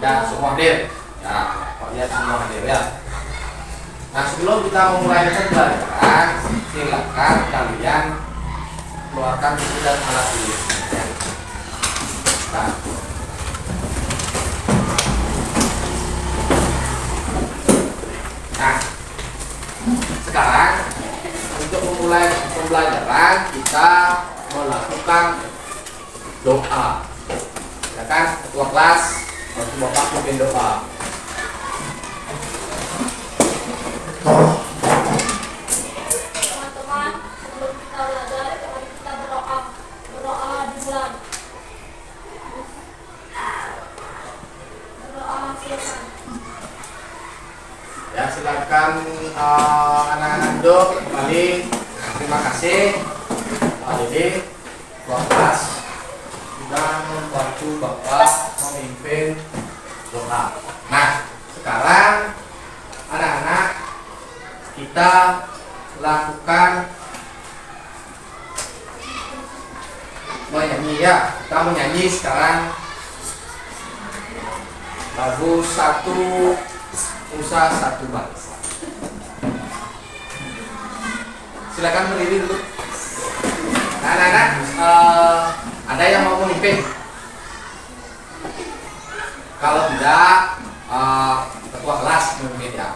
Ya, semua hadir. Ya, Pak lihat semua hadir ya. Nah, sebelum kita memulai pembelajaran, silakan kalian keluarkan buku dan alat tulis. Nah, sekarang untuk memulai pembelajaran kita melakukan doa. Ya kan, ketua kelas, waktu bapak pimpin doa. Teman-teman, sebelum kita belajar, mari kita berdoa. Berdoa dimulai. Berdoa silakan. Ya, silakan anak-anak duduk kembali. Terima kasih Pak Dede, ketua kelas sudah membantu bapak memimpin doa. Nah, sekarang anak-anak kita lakukan menyanyi ya. Kita menyanyi sekarang lagu Satu Nusa Satu Bangsa. Silakan berdiri dulu. Nah, anak-anak, ada yang mau memimpin? Kalau tidak, ketua kelas memimpin ya.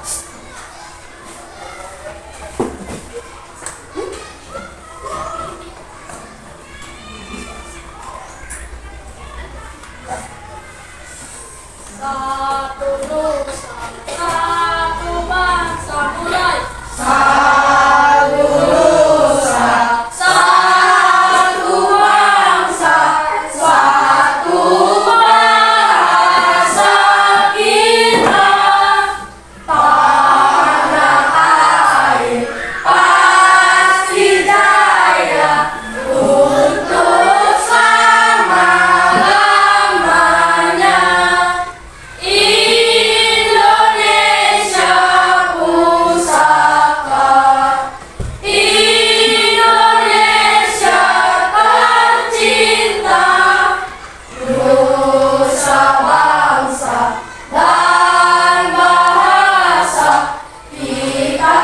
Satu nusa, satu bangsa, mulai. Satu nusa, satu bangsa, satu bahasa kita. Tanah air pasti jaya untuk selama-lamanya. Indonesia pusaka, Indonesia tercinta, nusa bangsa dan bahasa kita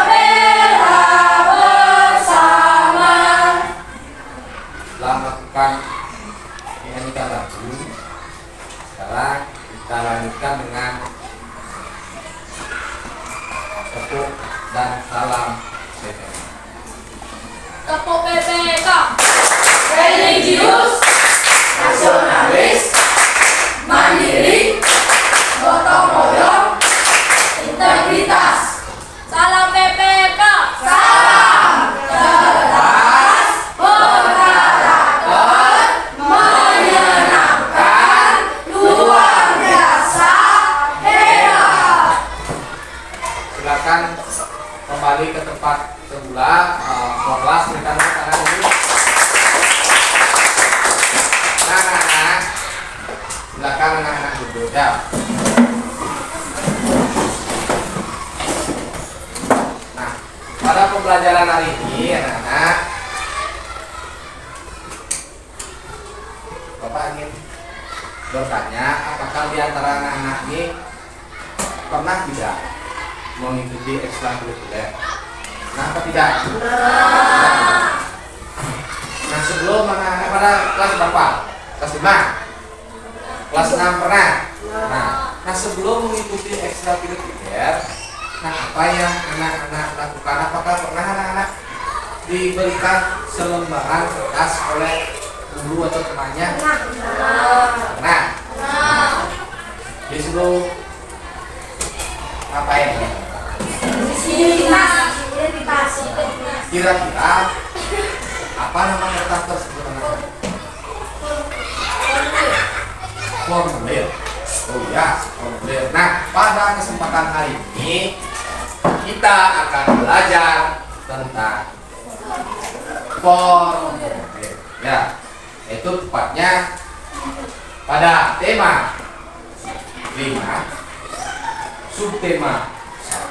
bela bersama. Setelah melakukan menyanyikan lagu, sekarang kita lanjutkan dengan tepuk dan salam PPK. Tepuk PPK. Religius, nasionalis, mandiri, gotong royong, integritas. Salam PPK. Salam cerdas, berkarakter, menyenangkan, luar biasa, hebat. Silakan kembali ke tempat semula. Kelas berikan tangan dulu. Nah, anak-anak, silakan anak-anak duduk ya. Nah, pada pembelajaran hari ini anak-anak, Bapak ingin bertanya, apakah di antara anak-anak ini pernah tidak mengikuti ekstrakurikuler? Nah, apa tidak? Nah, sebelum anak-anak pada kelas berapa? Kelas 5? Kelas 6 pernah? Nah, sebelum mengikuti ekstrakurikuler, nah apa yang anak-anak lakukan? Apakah pernah anak-anak diberikan selembaran kertas oleh guru atau temannya? Pernah. Disuruh ngapain? Kira-kira apa nama kertas tersebut anak-anak? Formulir. Oh ya, formulir. Nah, pada kesempatan hari ini kita akan belajar tentang formulir. Ya, itu tepatnya pada tema 5, subtema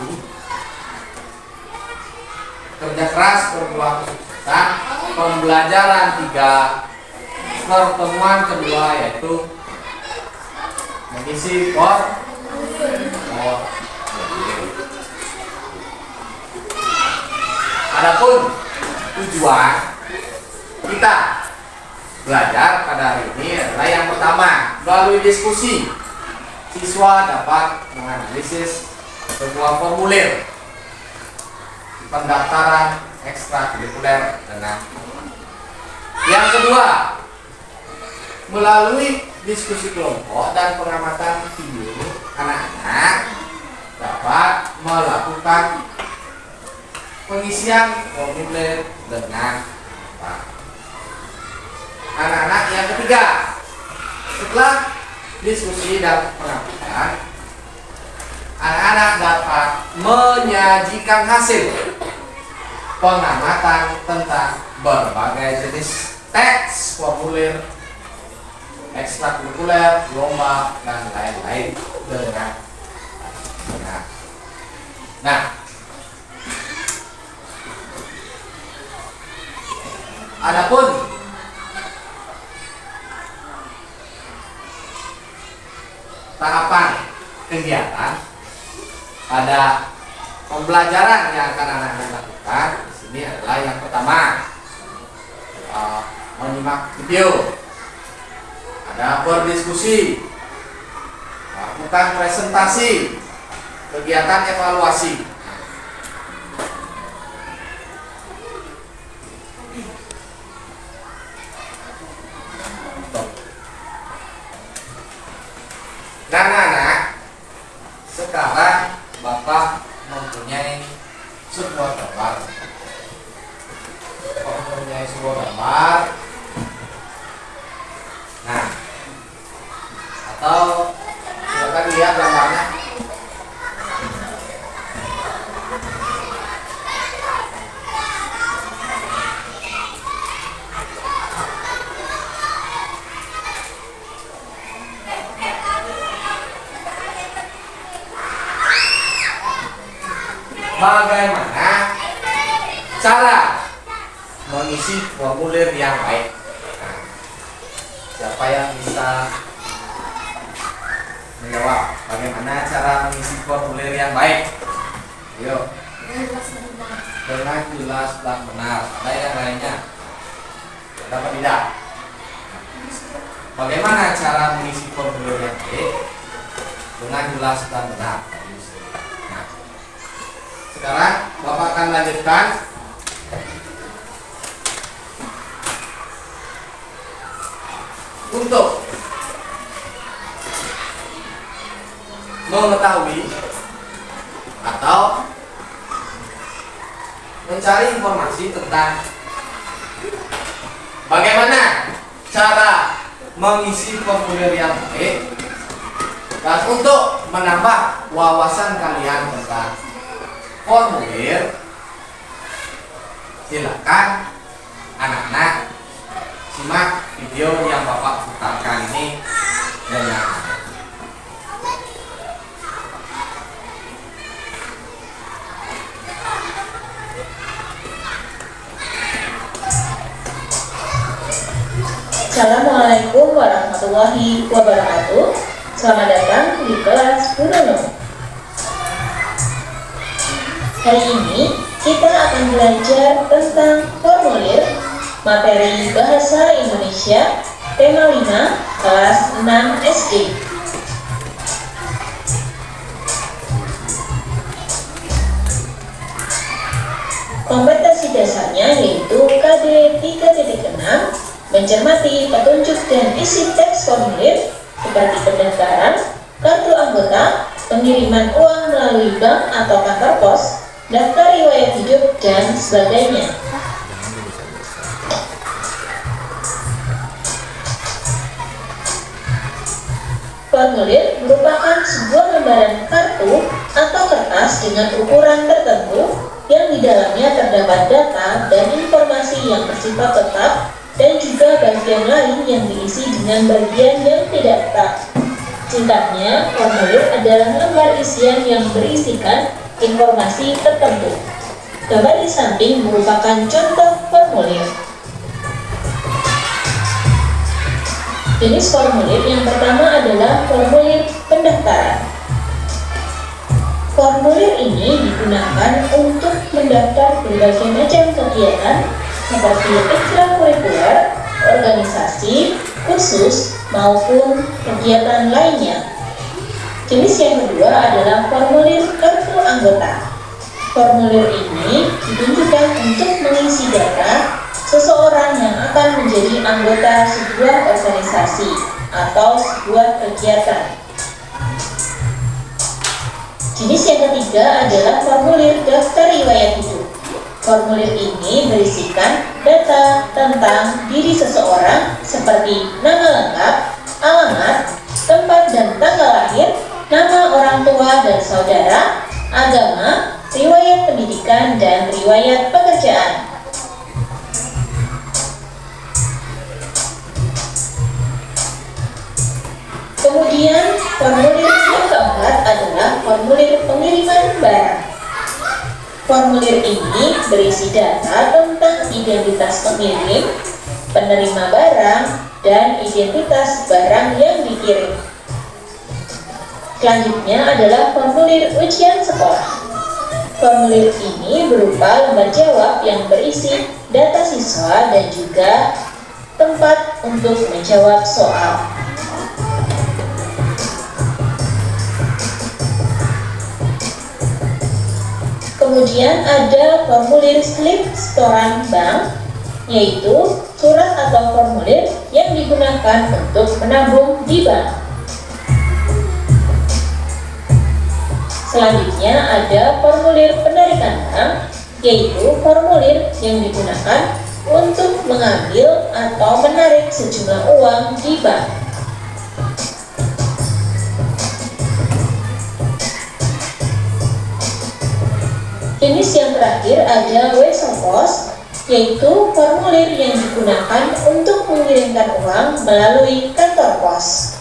1, kerja keras berbuah kesuksesan, pembelajaran 3, pertemuan kedua yaitu mengisi formulir. Adapun tujuan kita belajar pada hari ini adalah yang pertama, melalui diskusi siswa dapat menganalisis sebuah formulir pendaftaran ekstrakurikuler dengan. Yang kedua, melalui diskusi kelompok dan pengamatan video, anak-anak dapat melakukan pengisian formulir dengan cepat. Anak-anak yang ketiga, setelah diskusi dan pengamatan, anak-anak dapat menyajikan hasil pengamatan tentang berbagai jenis teks, formulir, ekstrakurikuler, lomba, dan lain-lain dengan benar. Nah, adapun tahapan kegiatan pada pembelajaran yang akan anak-anak lakukan di sini adalah yang pertama, menyimak video, ada berdiskusi, lakukan presentasi, kegiatan evaluasi. Nah, anak-anak, sekarang Bapak mempunyai sebuah gambar. Nah, atau silakan lihat gambarnya. Bagaimana cara mengisi formulir yang baik? Nah, siapa yang bisa menjawab bagaimana cara mengisi formulir yang baik? Ayo. Dengan jelas dan benar. Ada yang lainnya? Ada tidak? Bagaimana cara mengisi formulir yang baik dengan jelas dan benar? Nah, sekarang Bapak akan lanjutkan untuk mengetahui atau mencari informasi tentang bagaimana cara mengisi formulir yang baik dan untuk menambah wawasan kalian tentang formulir, silakan anak-anak simak video yang Bapak putarkan ini dan yang Assalamualaikum warahmatullahi wabarakatuh. Selamat datang di kelas Burono. Hari ini kita akan belajar tentang formulir materi Bahasa Indonesia tema 5 kelas 6 SD. Kompetensi dasarnya yaitu KD 3.6, mencermati petunjuk dan isi teks formulir seperti pendaftaran, kartu anggota, pengiriman uang melalui bank atau kantor pos, daftar riwayat hidup, dan sebagainya. Formulir merupakan sebuah lembaran kartu atau kertas dengan ukuran tertentu yang di dalamnya terdapat data dan informasi yang bersifat tetap dan juga bagian lain yang diisi dengan bagian yang tidak tetap. Singkatnya, formulir adalah lembar isian yang berisikan informasi tertentu. Gambar di samping merupakan contoh formulir. Jenis formulir yang pertama adalah formulir pendaftaran. Formulir ini digunakan untuk mendaftar berbagai macam kegiatan seperti ekstrakurikuler, organisasi, kursus, maupun kegiatan lainnya. Jenis yang kedua adalah formulir kartu anggota. Formulir ini ditujukan untuk mengisi data seseorang yang akan menjadi anggota sebuah organisasi atau sebuah kegiatan. Jenis yang ketiga adalah formulir daftar riwayat hidup. Formulir ini berisikan data tentang diri seseorang seperti nama lengkap, alamat, tempat dan tanggal lahir, nama orang tua dan saudara, agama, riwayat pendidikan, dan riwayat pekerjaan. Kemudian, formulir yang keempat adalah formulir pengiriman barang. Formulir ini berisi data tentang identitas pengirim, penerima barang, dan identitas barang yang dikirim. Selanjutnya adalah formulir ujian sekolah. Formulir ini berupa lembar jawab yang berisi data siswa dan juga tempat untuk menjawab soal. Kemudian ada formulir slip setoran bank, yaitu surat atau formulir yang digunakan untuk menabung di bank. Selanjutnya ada formulir penarikan bank, yaitu formulir yang digunakan untuk mengambil atau menarik sejumlah uang di bank. Jenis yang terakhir ada wesel pos, yaitu formulir yang digunakan untuk mengirimkan uang melalui kantor pos.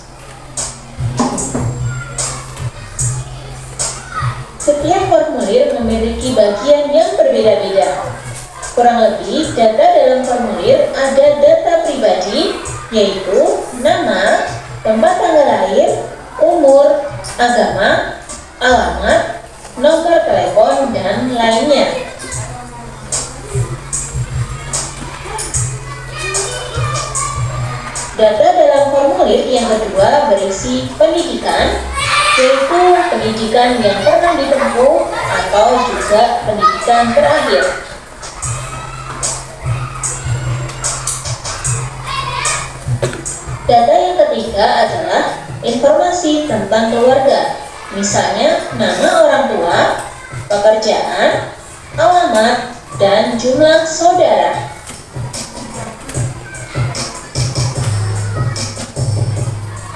Setiap formulir memiliki bagian yang berbeda-beda. Kurang lebih, data dalam formulir ada data pribadi, yaitu nama, tempat tanggal lahir, umur, agama, alamat, nomor telepon, dan lainnya. Data dalam formulir yang kedua berisi pendidikan, yaitu pendidikan yang pernah ditempuh atau juga pendidikan terakhir. Data yang ketiga adalah informasi tentang keluarga, misalnya nama orang tua, pekerjaan, alamat, dan jumlah saudara.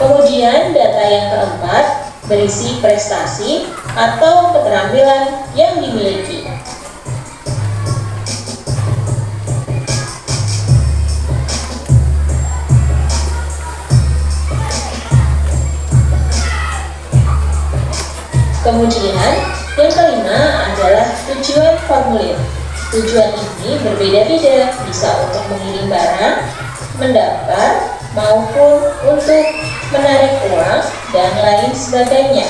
Kemudian data yang keempat berisi prestasi atau keterampilan yang dimiliki. Kemudian yang kelima adalah tujuan formulir. Tujuan ini berbeda-beda, bisa untuk mengirim barang, mendaftar, maupun untuk menarik uang, dan lain sebagainya.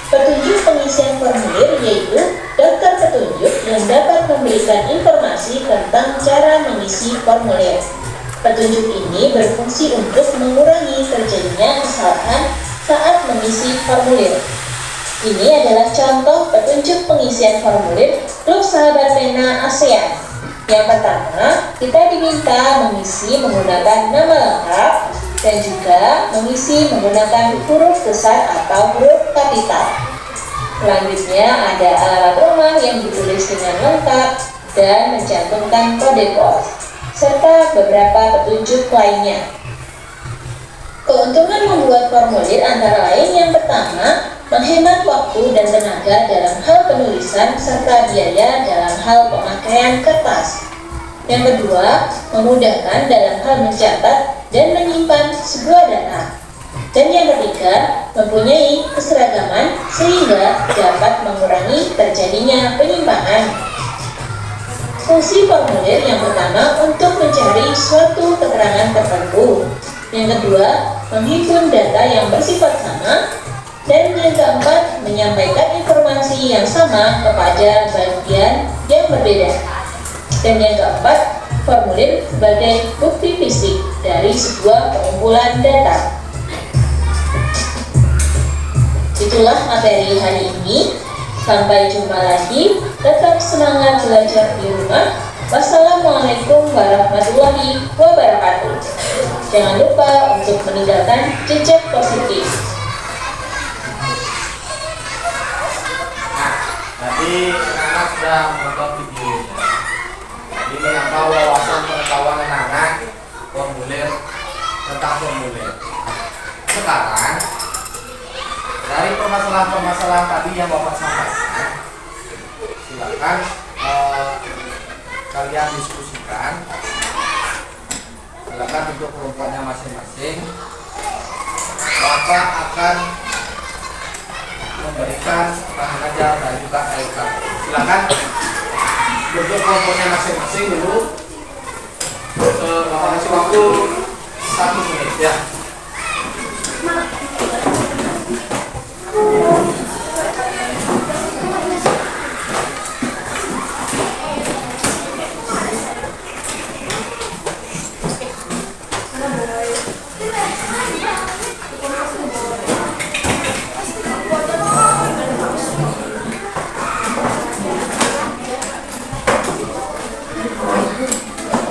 Petunjuk pengisian formulir yaitu daftar petunjuk yang dapat memberikan informasi tentang cara mengisi formulir. Petunjuk ini berfungsi untuk mengurangi terjadinya kesalahan saat mengisi formulir. Ini adalah contoh petunjuk pengisian formulir Klub Sahabat Pena ASEAN. Yang pertama, kita diminta mengisi menggunakan nama lengkap dan juga mengisi menggunakan huruf besar atau huruf kapital. Selanjutnya ada alamat rumah yang ditulis dengan lengkap dan mencantumkan kode pos, serta beberapa petunjuk lainnya. Keuntungan membuat formulir antara lain yang pertama, menghemat waktu dan tenaga dalam hal penulisan serta biaya dalam hal pemakaian kertas. Yang kedua, memudahkan dalam hal mencatat dan menyimpan sebuah data. Dan yang ketiga, mempunyai keseragaman sehingga dapat mengurangi terjadinya penyimpangan. Fungsi formulir yang pertama untuk mencari suatu keterangan tertentu. Yang kedua, menghimpun data yang bersifat sama. Dan yang keempat, menyampaikan informasi yang sama kepada bagian yang berbeda. Dan yang keempat, formulir sebagai bukti fisik dari sebuah pengumpulan data. Itulah materi hari ini. Sampai jumpa lagi. Tetap semangat belajar di rumah. Wassalamualaikum warahmatullahi wabarakatuh. Jangan lupa untuk meninggalkan jejak positif. Tadi anak-anak sudah menonton videonya. Jadi menambah wawasan pengetahuan anak-anak formulir tentang formulir. Sekarang dari permasalahan-permasalahan tadi yang Bapak sampaikan, silakan kalian diskusikan. Silakan untuk kelompoknya masing-masing. Bapak akan memberikan bahan ajar dan juga LK. Silakan untuk kelompoknya masing-masing dulu. Bapak kasih waktu 1 menit ya.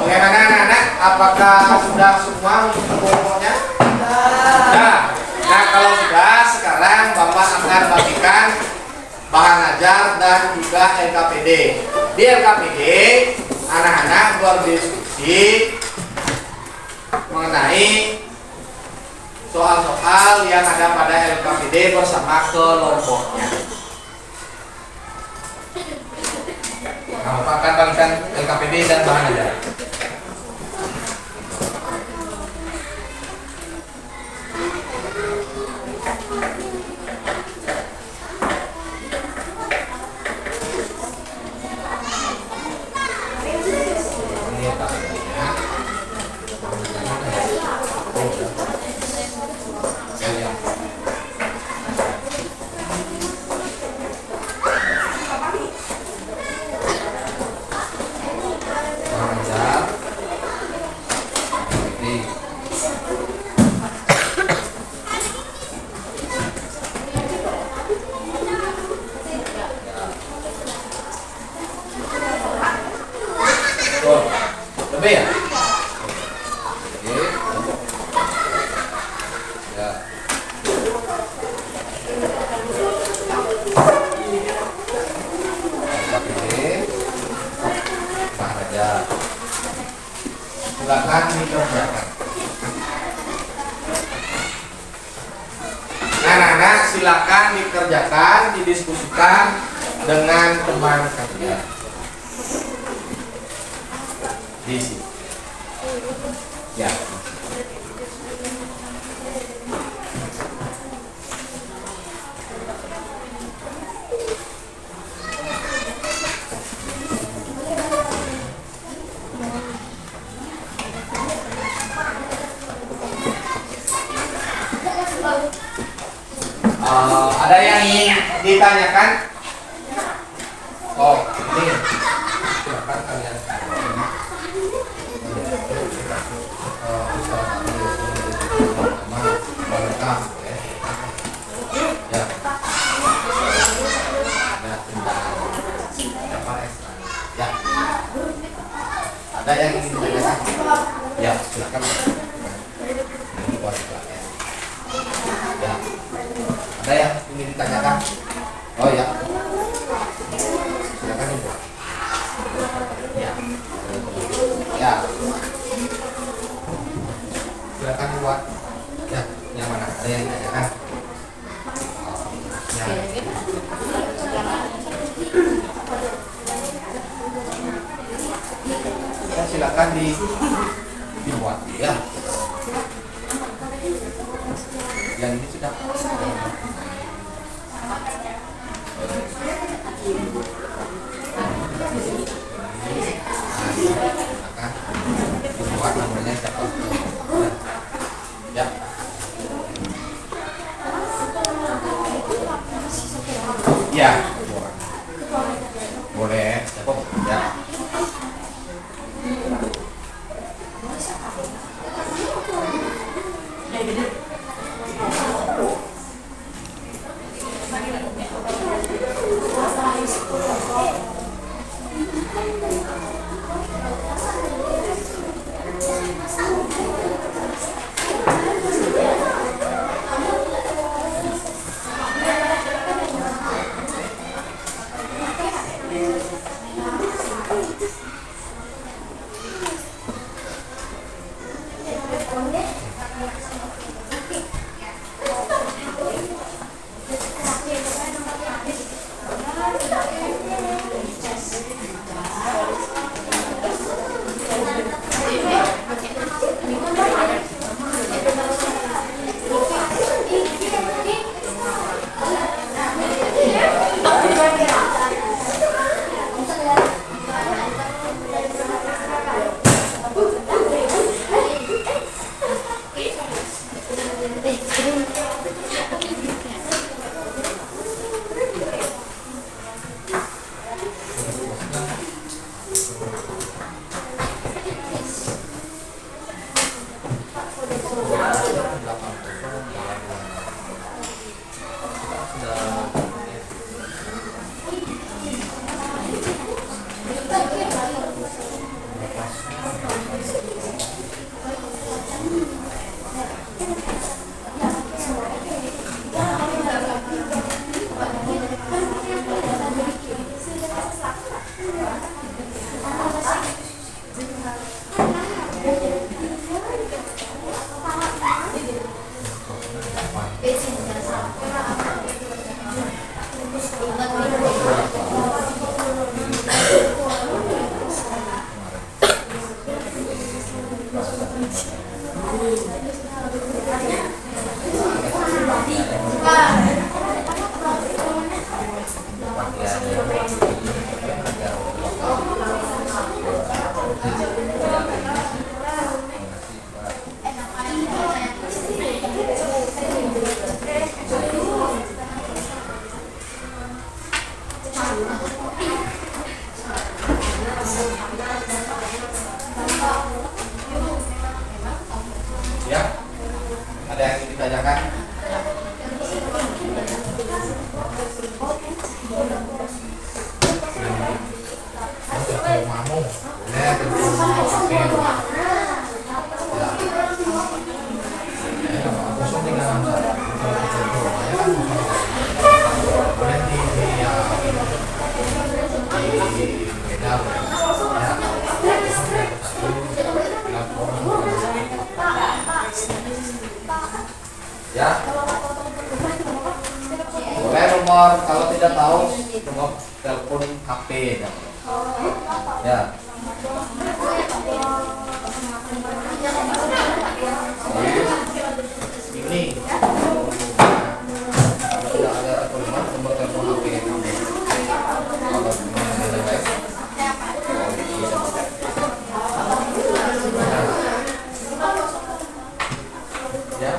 Bagaimana anak-anak? Apakah sudah semua untuk kelompoknya? Sudah. Nah, kalau sudah, sekarang Bapak akan bagikan bahan ajar dan juga LKPD. Di LKPD, anak-anak berdiskusi mengenai soal-soal yang ada pada LKPD bersama kelompoknya. Nah, Bapak akan bagikan LKPD dan bahan ajar. Lebih ya? Oke. Ya. Oke. Bahan ajar. Silakan dikerjakan. Anak-anak silakan dikerjakan, didiskusikan dengan teman kalian. Di sini. Ya. Ada yang ingin ditanyakan? Oh, ini. Silakan kalian. Ada yang ingin ditanyakan? Ya, silakan. Ya. Ada yang ingin ditanyakan? Oh ya. Silakan Ibu. Ya. Ya. Silakan buat. Ya, yang mana? Ada yang ditanyakan? Ya. Ya, silakan dibuat ya. Yang ini sudah. Ya, boleh. Cukup ya. Ya, ada yang ingin ditanyakan? Ya, boleh nomor kalau tidak tahu nomor telepon HP ya. Ini kalau tidak ada telepon nomor telepon HP kalau ya. Ya.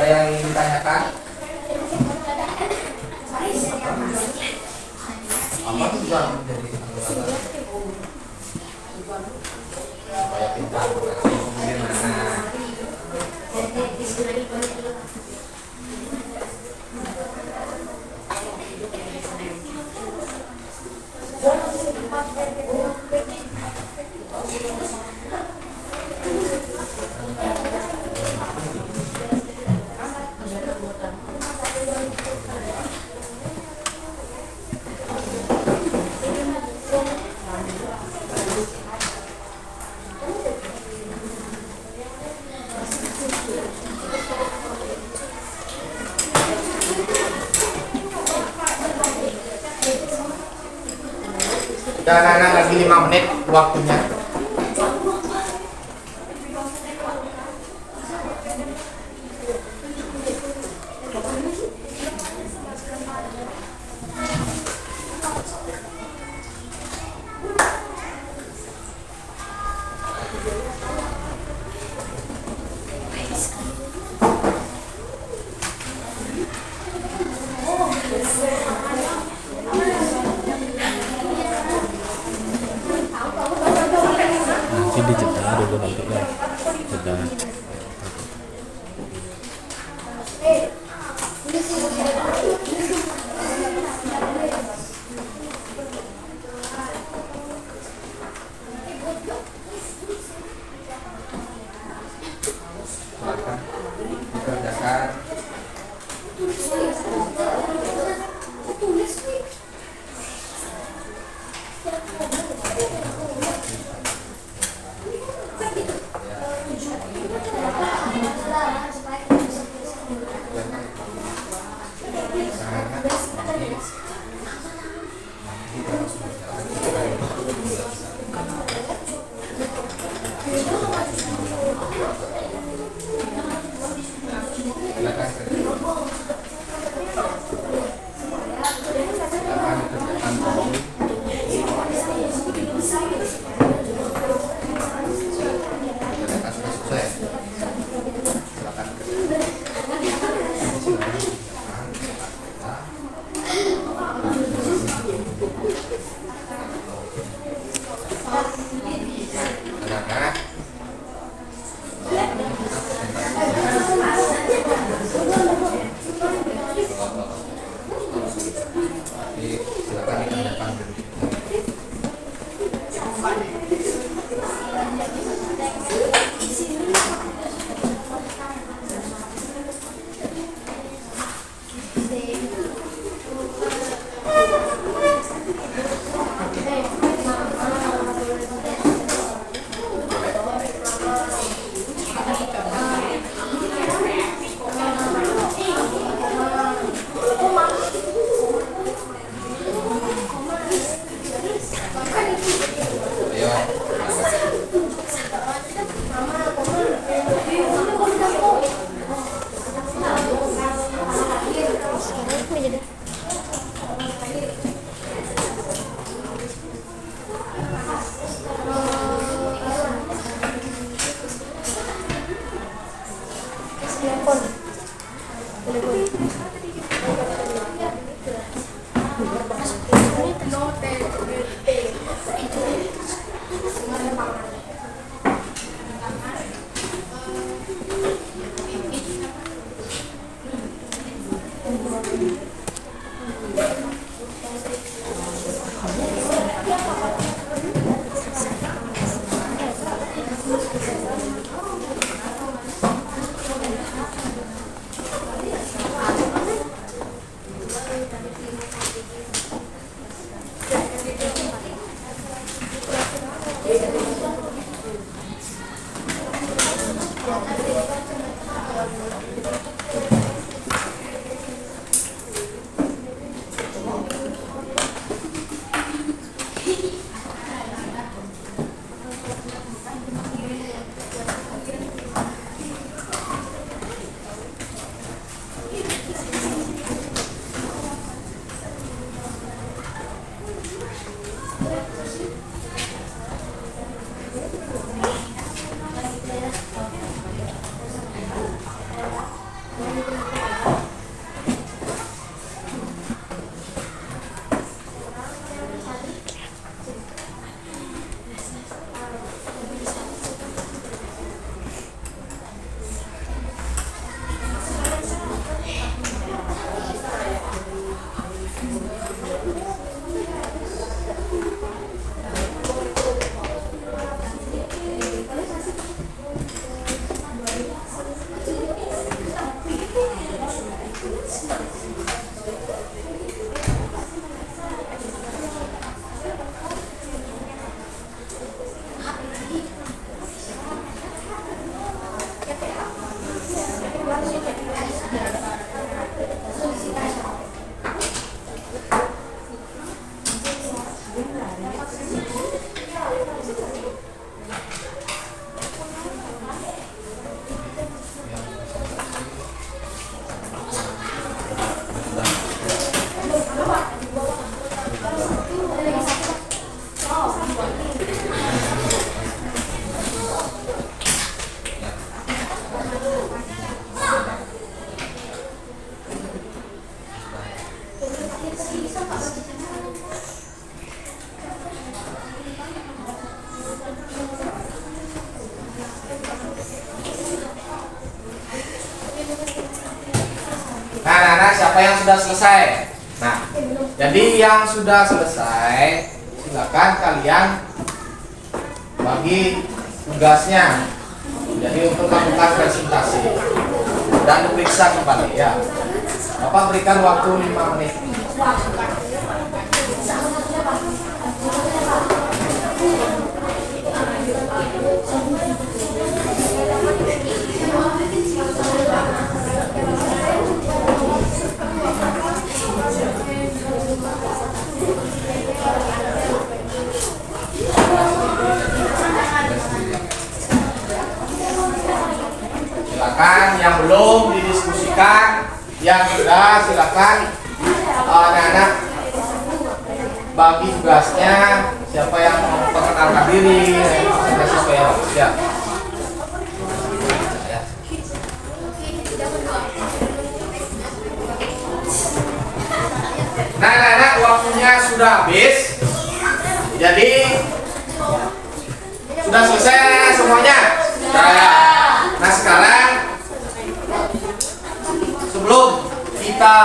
Ada yang ingin ditanyakan? Apa tuh juga menjadi anggota supaya pintar bagaimana? Dan anak lagi 5 menit waktunya. Nanti dijeda dulu nanti kan jeda. Silakan dikerjakan. siapa yang sudah selesai? Nah, jadi yang sudah selesai, silakan kalian bagi tugasnya. Jadi untuk melakukan presentasi dan diperiksa kembali ya. Bapak berikan waktu 5 menit. Silakan yang belum didiskusikan, yang sudah silakan anak-anak bagi tugasnya. Siapa yang mau memperkenalkan diri, presentasi supaya bagus ya. Nah, anak-anak waktunya sudah habis. Jadi sudah selesai semuanya. Nah sekarang sebelum kita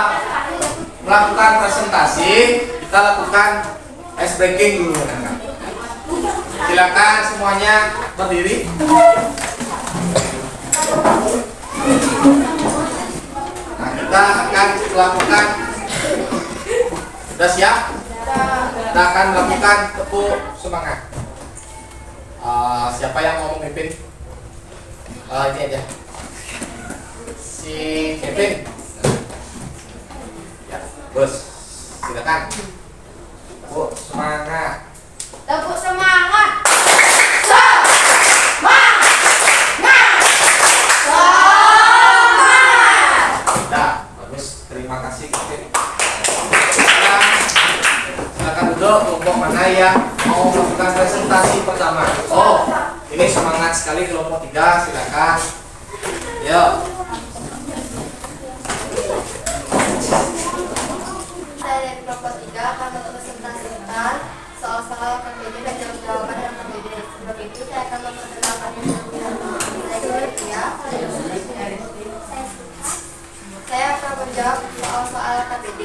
melakukan presentasi, kita lakukan ice breaking dulu. Silakan semuanya berdiri. Nah kita akan melakukan, sudah siap? Kita akan melakukan tepuk semangat. Siapa yang mau memimpin? Ini aja. Si Kevin. Ya, bos. Silakan. Tepuk semangat. Tepuk semangat. Nah, bagus. Terima kasih Kevin. Silakan duduk. Kelompok mana yang mau melakukan presentasi pertama? Oh, ini semangat sekali kelompok 3. Silakan. Yuk. Saya dari kelompok 3 akan mempresentasikan soal-soal yang berbeda dan jawaban yang berbeda. Sebelum itu saya akan memperkenalkan saya akan menjawab soal-soal KBD.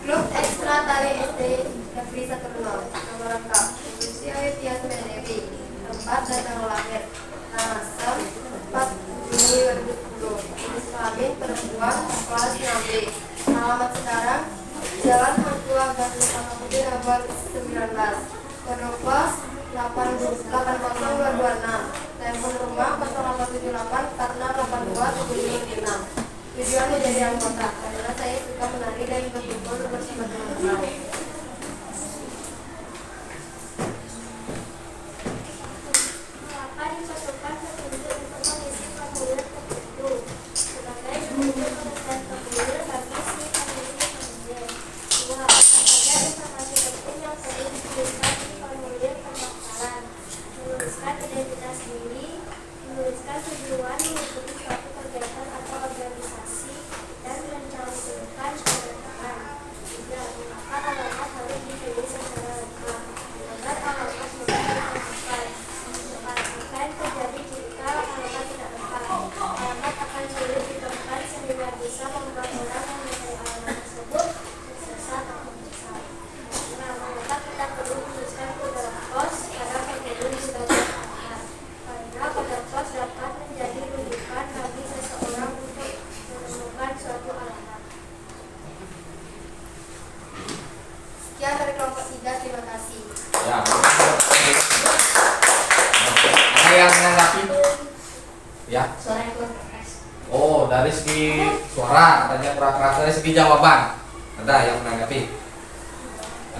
Grup Ekstra Tari SD Negeri 1 Nomor lengkap Indonesia Tias Dewi. Tempat dan tanggal lahir Nasem 4 Juni 2010. Jenis kelamin perempuan, kelas 6B. Alamat sekarang Jalan Hangtua Gang Utama Putih nomor 19. Kode pos 80226. Telepon rumah 0878 4682 756. Tujuan menjadi anggota karena saya suka menari dan berkumpul bersama teman-teman. Sekian dari kelompok 3, terima kasih. Ya. Ada yang menanggapi? Ya. Suara yang kurang keras. Oh, dari segi suara katanya kurang keras. Dari segi jawaban ada yang menanggapi?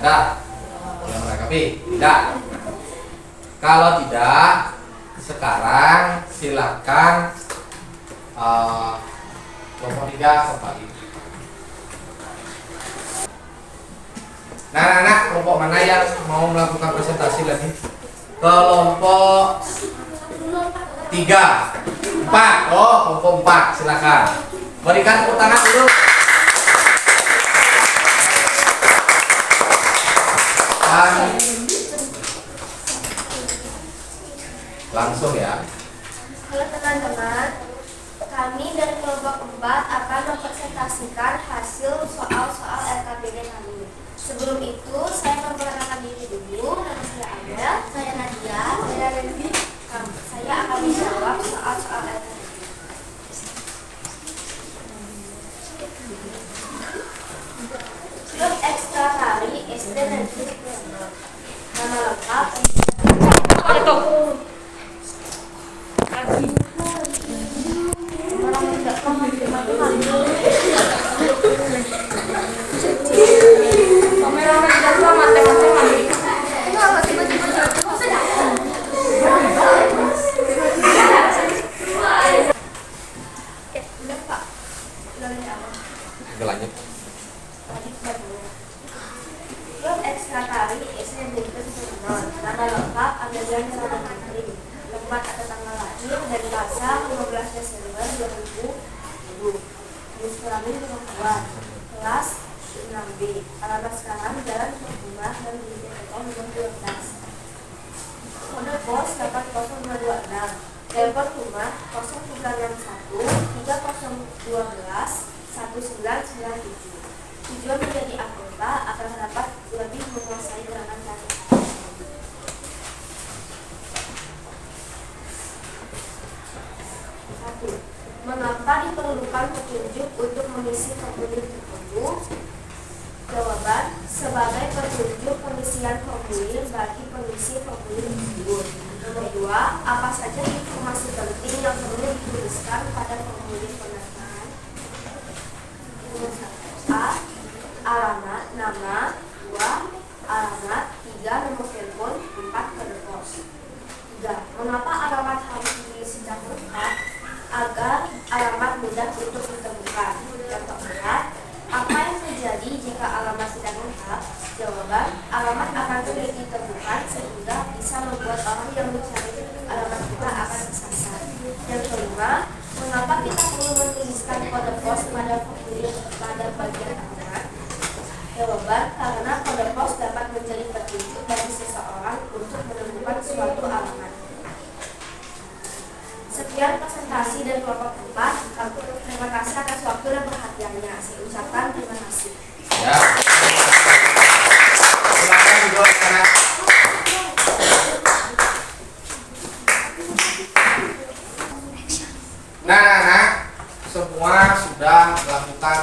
Ada yang menanggapi? Tidak. Kalau tidak, sekarang silakan kelompok 3 kembali. Nah, anak-anak kelompok mana yang mau melakukan presentasi lagi? Kelompok 3, 4. Oh, kelompok 4, silakan. Berikan tepuk tangan dulu. Langsung ya. Halo teman-teman, Kami dari kelompok 4 akan mempresentasikan hasil soal-soal LKPD kami. Sebelum itu, saya memperkenalkan diri dulu. Nama saya Abel, saya Nadia, saya Rendy. Saya akan menjawab soal-soal LKPD. Grup Ekstra Tari SD Negeri Supriyatna. Nama lengkap Lanjut. Grup Ekstra Tari SD Negeri Supriyatna. Nama lengkap Amelia Nirana Putri. Tempat atau tanggal lahir dan tanggal 15 Desember 2010. Jenis kelamin perempuan. Kelas 6B. Alamat sekarang Jalan Rumah dan di Telepon nomor 12. Kode pos 80226. Telepon rumah 0961 3012 1997. Tujuan menjadi anggota akan dapat lebih menguasai gerakan tari. 1. Mengapa diperlukan petunjuk untuk mengisi formulir tertentu? Jawaban: sebagai petunjuk pengisian formulir bagi pengisi formulir tersebut. Nomor 2. Apa saja informasi penting yang perlu dituliskan pada formulir pendaftaran? Nomor 1. A. Alamat, nama. 2. Alamat. 3. Nomor telepon. 4. Kode pos. 3. Mengapa alamat harus ditulis secara lengkap? Agar alamat mudah untuk ditemukan. Yang keempat, apa yang terjadi jika alamat tidak lengkap? Jawaban: alamat akan sulit ditemukan sehingga bisa membuat orang yang mencari alamat kita akan kesasar. Yang kelima, mengapa kita perlu menuliskan kode pos pada formulir pada bagian alamat? Jawaban: karena kode pos dapat menjadi petunjuk bagi seseorang untuk menemukan suatu alamat. Sekian presentasi dari kelompok 4. Terima kasih atas waktu dan perhatiannya. Saya ucapkan terima kasih. Ya. Silakan duduk anak. Nah, anak, semua sudah melakukan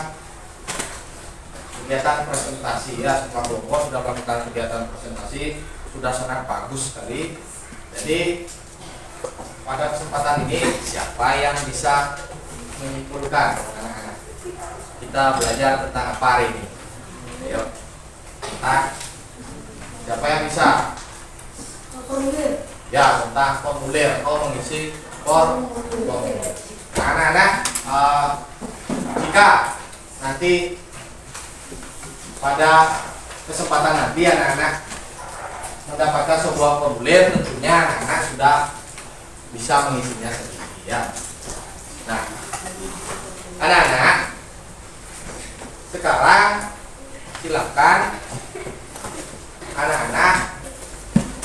kegiatan presentasi ya. Semua kelompok sudah melakukan kegiatan presentasi, sudah sangat bagus sekali. Jadi pada kesempatan ini siapa yang bisa menyimpulkan anak-anak? Kita belajar tentang apa hari ini? Ayo, tentang siapa yang bisa? Formulir. Ya, tentang formulir atau mengisi formulir. Nah, anak-anak, jika nanti pada kesempatan nanti anak-anak mendapatkan sebuah formulir, tentunya anak-anak sudah bisa mengisinya sendiri ya. Nah, anak-anak, sekarang silakan anak-anak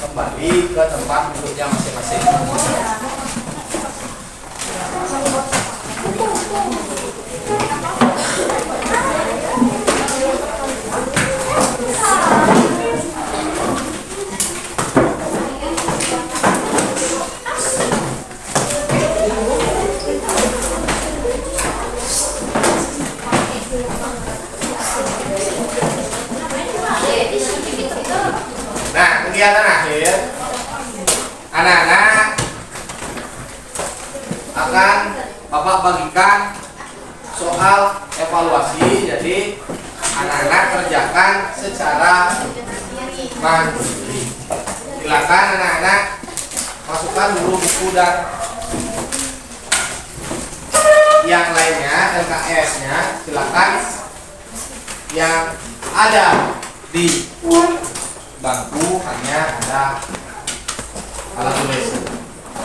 kembali ke tempat duduknya masing-masing. Nah, kegiatan akhir, anak-anak akan Bapak bagikan soal evaluasi. Jadi anak-anak kerjakan secara mandiri. Silakan anak-anak masukkan dulu buku dan yang lainnya, LKS-nya. Silakan yang ada di bangku hanya ada alat tulis.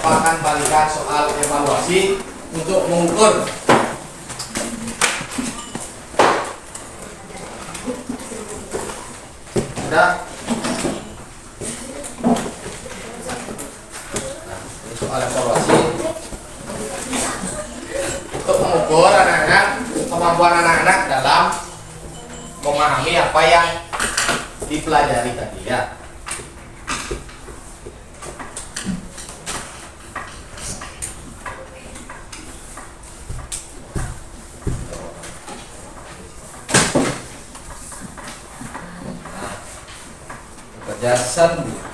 Bapak akan balikan soal evaluasi untuk mengukur ada. Nah, ini soal evaluasi. untuk mengukur anak-anak kemampuan anak-anak dalam memahami apa yang dipelajari tadi ya. Kerja sendiri.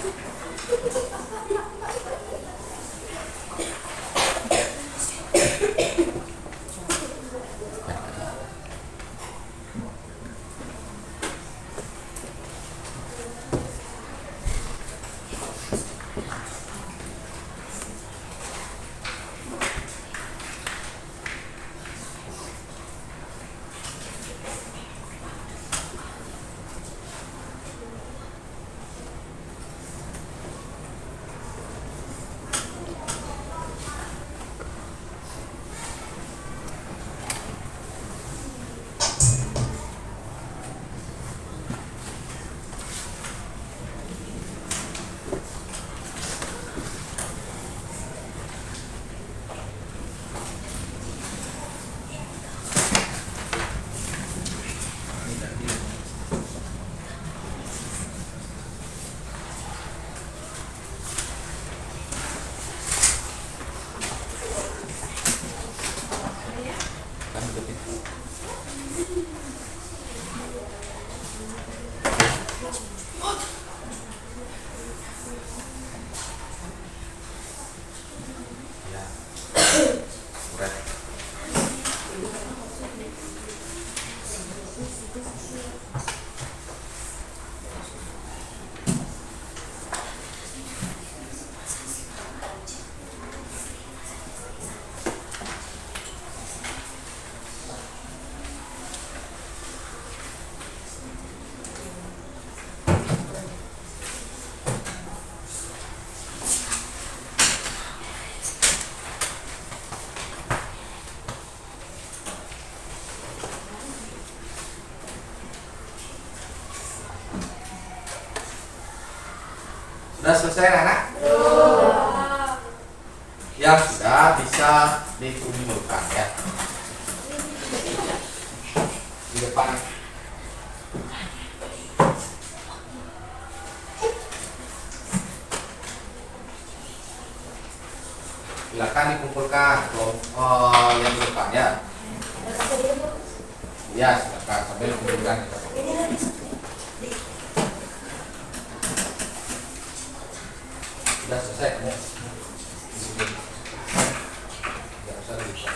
Sudah selesai anak? Yang sudah bisa dikumpulkan ya. Di depan. Silakan dikumpulkan yang di depan ya. Ya, silakan sambil dikumpulkan. Sudah selesai kamu. Tidak usah dibuka.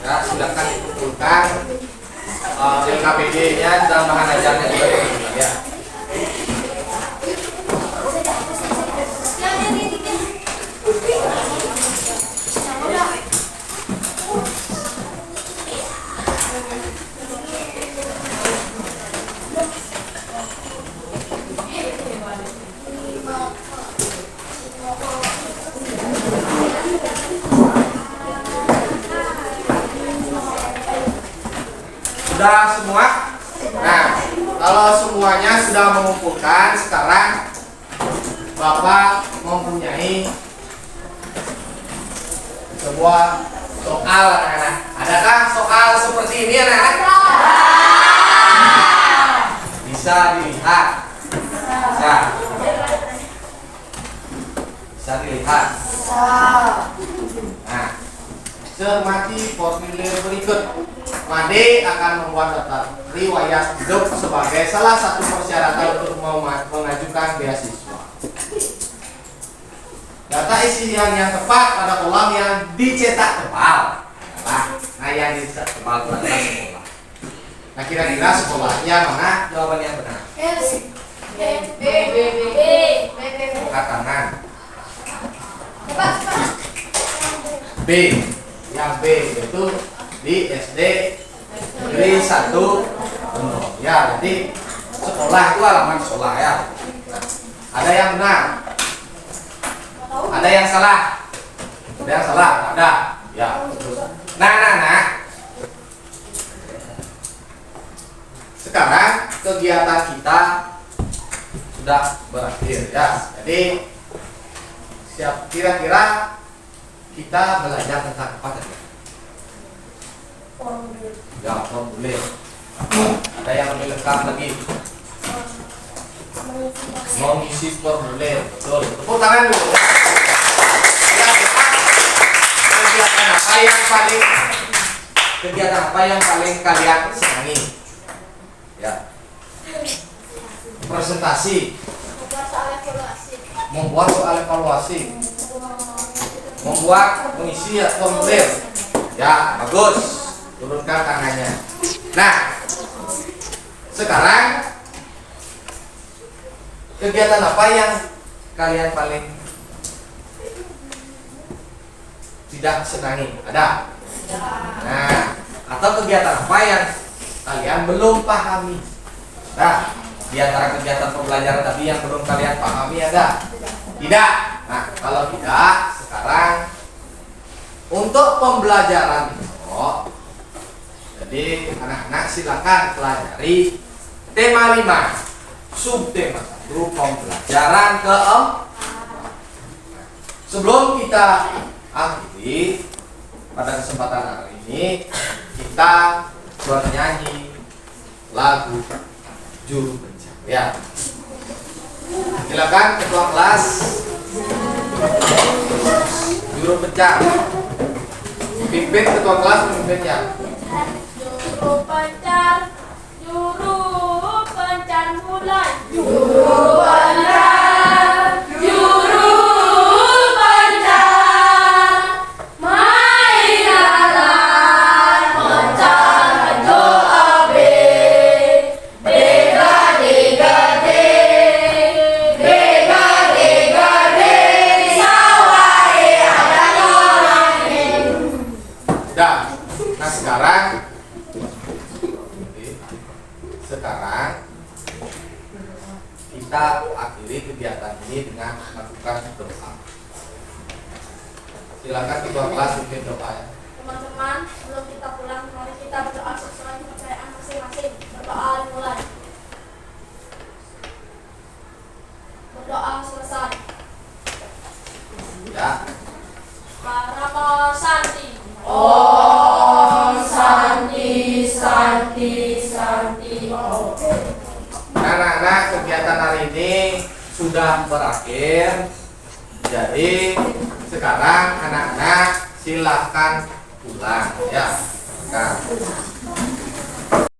Ya, silakan dikumpulkan LKPD-nya dan bahan ajarnya juga dikumpulkan ya. Sudah semua? Nah, kalau semuanya sudah mengumpulkan, sekarang Bapak mempunyai sebuah soal anak-anak. Adakah soal seperti ini anak-anak? Bisa dilihat. Bisa. Bisa dilihat. Nah, cermati formulir berikut. Made akan membuat daftar riwayat hidup sebagai salah satu persyaratan untuk mengajukan beasiswa. Data isian yang tepat pada kolom yang dicetak tebal adalah, nah yang dicetak tebal itu adalah sekolah. Nah kira-kira sekolahnya mana jawaban yang benar? Angkat tangan. B. Yang B yaitu di SD Negeri 1 Benoa. Ya, jadi sekolah itu halaman sekolah ya. Nah, ada yang benar. Ada yang salah. Ada yang salah? Ada. Ya, terus. Nah. Sekarang kegiatan kita sudah berakhir ya. Jadi siap, kira-kira kita belajar tentang apa tadi? Ya, formulir. Ada yang lebih lengkap lagi? Mengisi formulir, betul. Tepuk tangan dulu. Kegiatan apa yang paling kalian senangi? Ya. Presentasi. Membuat soal evaluasi. Membuat mengisi formulir. Ya, bagus. Turunkan tangannya. Nah, sekarang kegiatan apa yang kalian paling tidak senangi? Ada? Nah, atau kegiatan apa yang kalian belum pahami? Nah, di antara kegiatan pembelajaran tadi yang belum kalian pahami ada? Tidak. Nah, kalau tidak, sekarang untuk pembelajaran itu, jadi anak-anak silakan pelajari tema 5, subtema 1, pembelajaran ke-4. Sebelum kita akhiri pada kesempatan hari ini, kita bernyanyi lagu Juru Pencar. Ya, silakan ketua kelas Juru Pencar. Pimpin ketua kelas, pemimpinnya. Juru pencar mulai. Sekarang kita akhiri kegiatan ini dengan melakukan doa. Silakan ketua kelas pimpin doa ya. Teman-teman, sebelum kita pulang, mari kita berdoa sesuai kepercayaan masing-masing. Berdoa dimulai. Berdoa selesai. Ya. Paramo Santi. Om Santi Santi Santi Om. Anak-anak, kegiatan hari ini sudah berakhir. Jadi sekarang anak-anak silahkan pulang ya. Nah.